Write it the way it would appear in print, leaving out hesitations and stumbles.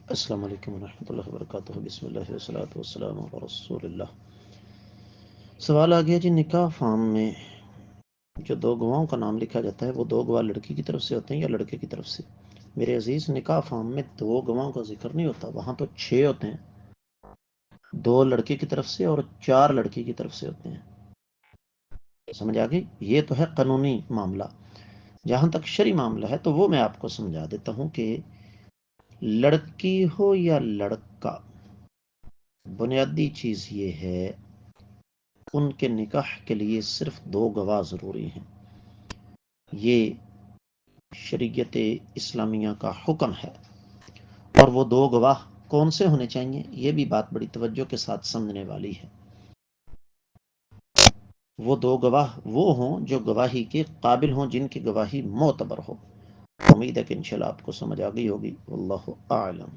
السلام علیکم ورحمۃ اللہ وبرکاتہ، بسم اللہ والصلاۃ والسلام علی رسول اللہ۔ سوال آ گیا جی، نکاح فارم میں جو دو گواہوں کا نام لکھا جاتا ہے وہ دو گواہ لڑکی کی طرف سے ہوتے ہیں یا لڑکے کی طرف سے؟ میرے عزیز، نکاح فارم میں دو گواہوں کا ذکر نہیں ہوتا، وہاں تو 6 ہوتے ہیں، 2 لڑکے کی طرف سے اور 4 لڑکی کی طرف سے ہوتے ہیں۔ سمجھ آ گئی؟ یہ تو ہے قانونی معاملہ۔ جہاں تک شرعی معاملہ ہے تو وہ میں آپ کو سمجھا دیتا ہوں کہ لڑکی ہو یا لڑکا، بنیادی چیز یہ ہے ان کے نکاح کے لیے صرف 2 گواہ ضروری ہیں۔ یہ شریعت اسلامیہ کا حکم ہے، اور وہ 2 گواہ کون سے ہونے چاہیے، یہ بھی بات بڑی توجہ کے ساتھ سمجھنے والی ہے۔ وہ 2 گواہ وہ ہوں جو گواہی کے قابل ہوں، جن کی گواہی معتبر ہو۔ امید ہے کہ انشاءاللہ آپ کو سمجھ آ گئی ہوگی۔ واللہ اعلم۔